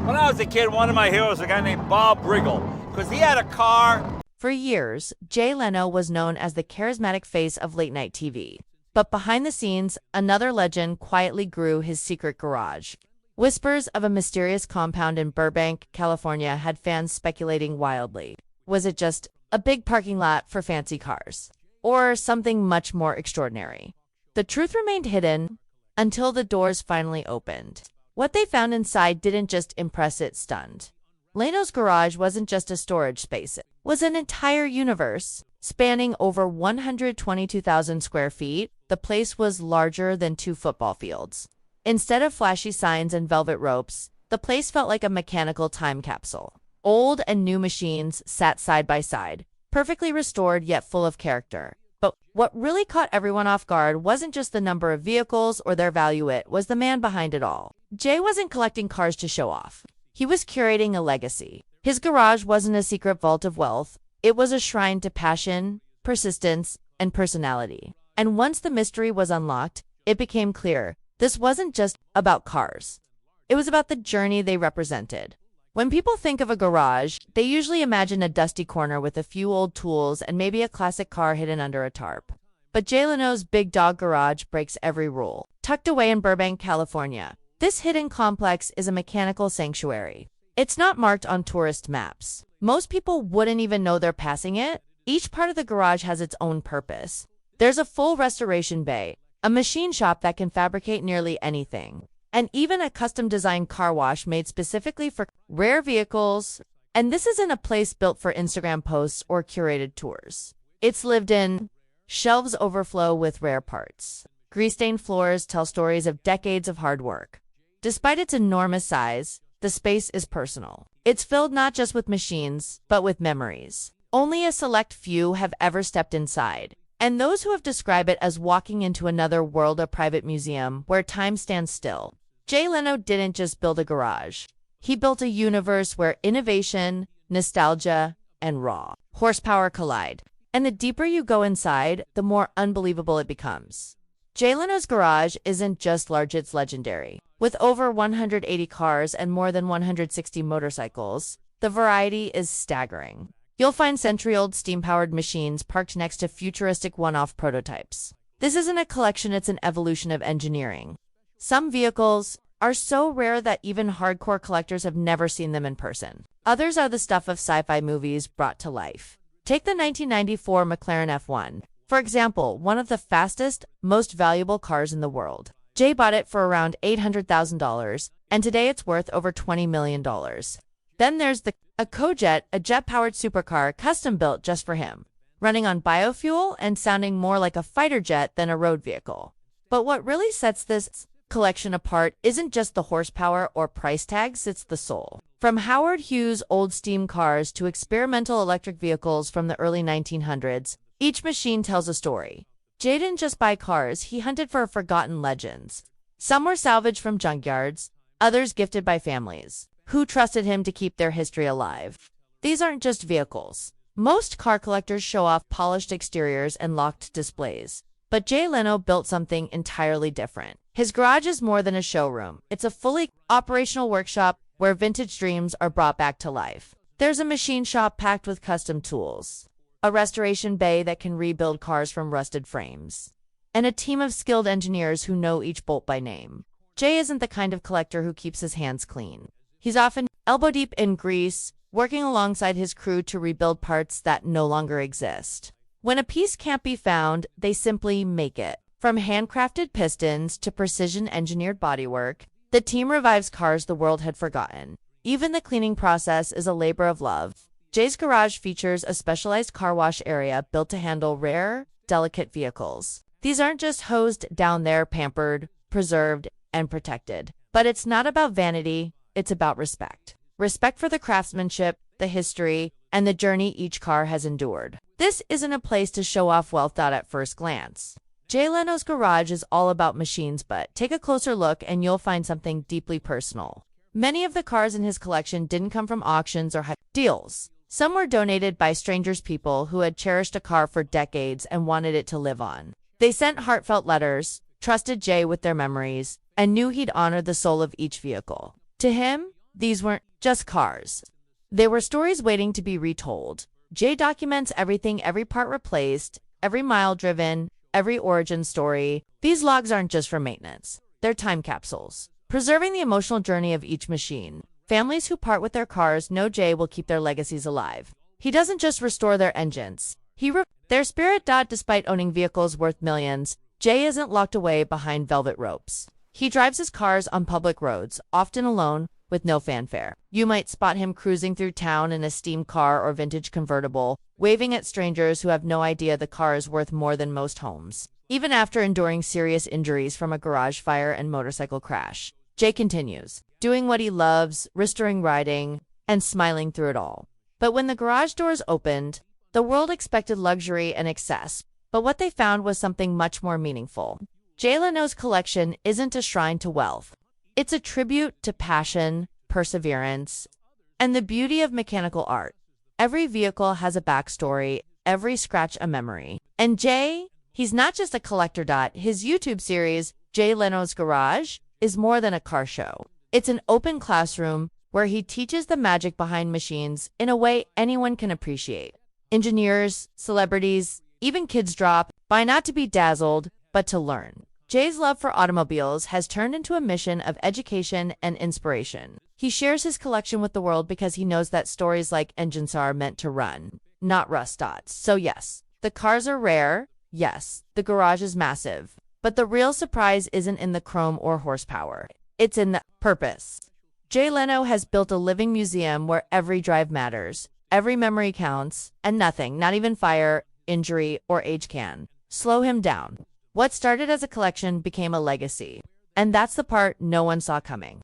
When I was a kid, one of my heroes was a guy named Bob Riggle, because he had a car. For years, Jay Leno was known as the charismatic face of late-night TV. But behind the scenes, another legend quietly grew his secret garage. Whispers of a mysterious compound in Burbank, California had fans speculating wildly. Was it just a big parking lot for fancy cars? Or something much more extraordinary? The truth remained hidden until the doors finally opened. What they found inside didn't just impress, it stunned. Leno's garage wasn't just a storage space. It was an entire universe. Spanning over 122,000 square feet, the place was larger than 2 football fields. Instead of flashy signs and velvet ropes, the place felt like a mechanical time capsule. Old and new machines sat side by side, perfectly restored yet full of character. But what really caught everyone off guard wasn't just the number of vehicles or their value, it was the man behind it all. Jay wasn't collecting cars to show off. He was curating a legacy. His garage wasn't a secret vault of wealth. It was a shrine to passion, persistence, and personality. And once the mystery was unlocked, it became clear this wasn't just about cars. It was about the journey they represented. When people think of a garage, they usually imagine a dusty corner with a few old tools and maybe a classic car hidden under a tarp. But Jay Leno's Big Dog Garage breaks every rule. Tucked away in Burbank, California, this hidden complex is a mechanical sanctuary. It's not marked on tourist maps. Most people wouldn't even know they're passing it. Each part of the garage has its own purpose. There's a full restoration bay, a machine shop that can fabricate nearly anything, and even a custom-designed car wash made specifically for rare vehicles. And this isn't a place built for Instagram posts or curated tours. It's lived in. Shelves overflow with rare parts. Grease-stained floors tell stories of decades of hard work. Despite its enormous size, the space is personal. It's filled not just with machines, but with memories. Only a select few have ever stepped inside, and those who have described it as walking into another world, a private museum where time stands still. Jay Leno didn't just build a garage. He built a universe where innovation, nostalgia, and raw horsepower collide. And the deeper you go inside, the more unbelievable it becomes. Jay Leno's garage isn't just large, it's legendary. With over 180 cars and more than 160 motorcycles, the variety is staggering. You'll find century-old steam-powered machines parked next to futuristic one-off prototypes. This isn't a collection, it's an evolution of engineering. Some vehicles are so rare that even hardcore collectors have never seen them in person. Others are the stuff of sci-fi movies brought to life. Take the 1994 McLaren F1. For example, one of the fastest, most valuable cars in the world. Jay bought it for around $800,000, and today it's worth over $20 million. Then there's a Cojet, a jet-powered supercar custom-built just for him, running on biofuel and sounding more like a fighter jet than a road vehicle. But what really sets this collection apart isn't just the horsepower or price tags, it's the soul. From Howard Hughes' old steam cars to experimental electric vehicles from the early 1900s, each machine tells a story. Jay didn't just buy cars, he hunted for forgotten legends. Some were salvaged from junkyards, others gifted by families who trusted him to keep their history alive. These aren't just vehicles. Most car collectors show off polished exteriors and locked displays. But Jay Leno built something entirely different. His garage is more than a showroom. It's a fully operational workshop where vintage dreams are brought back to life. There's a machine shop packed with custom tools, a restoration bay that can rebuild cars from rusted frames, and a team of skilled engineers who know each bolt by name. Jay isn't the kind of collector who keeps his hands clean. He's often elbow-deep in grease, working alongside his crew to rebuild parts that no longer exist. When a piece can't be found, they simply make it. From handcrafted pistons to precision-engineered bodywork, the team revives cars the world had forgotten. Even the cleaning process is a labor of love. Jay's garage features a specialized car wash area built to handle rare, delicate vehicles. These aren't just hosed down there, pampered, preserved, and protected. But it's not about vanity, it's about respect. Respect for the craftsmanship, the history, and the journey each car has endured. This isn't a place to show off wealth at first glance. Jay Leno's garage is all about machines, but take a closer look and you'll find something deeply personal. Many of the cars in his collection didn't come from auctions or deals. Some were donated by strangers, people who had cherished a car for decades and wanted it to live on. They sent heartfelt letters, trusted Jay with their memories, and knew he'd honor the soul of each vehicle. To him, these weren't just cars. They were stories waiting to be retold. Jay documents everything, every part replaced, every mile driven, every origin story. These logs aren't just for maintenance. They're time capsules, preserving the emotional journey of each machine. Families who part with their cars know Jay will keep their legacies alive. He doesn't just restore their engines. Their spirit. Despite owning vehicles worth millions, Jay isn't locked away behind velvet ropes. He drives his cars on public roads, often alone, with no fanfare. You might spot him cruising through town in a steam car or vintage convertible, waving at strangers who have no idea the car is worth more than most homes. Even after enduring serious injuries from a garage fire and motorcycle crash, Jay continues, doing what he loves, restoring riding, and smiling through it all. But when the garage doors opened, the world expected luxury and excess, but what they found was something much more meaningful. Jay Leno's collection isn't a shrine to wealth. It's a tribute to passion, perseverance, and the beauty of mechanical art. Every vehicle has a backstory, every scratch a memory. And Jay, he's not just a collector. His YouTube series, Jay Leno's Garage, is more than a car show. It's an open classroom where he teaches the magic behind machines in a way anyone can appreciate. Engineers, celebrities, even kids drop by not to be dazzled, but to learn. Jay's love for automobiles has turned into a mission of education and inspiration. He shares his collection with the world because he knows that stories like engines are meant to run, not rust. So yes, the cars are rare. Yes, the garage is massive. But the real surprise isn't in the chrome or horsepower. It's in the purpose. Jay Leno has built a living museum where every drive matters, every memory counts, and nothing, not even fire, injury, or age can slow him down. What started as a collection became a legacy. And that's the part no one saw coming.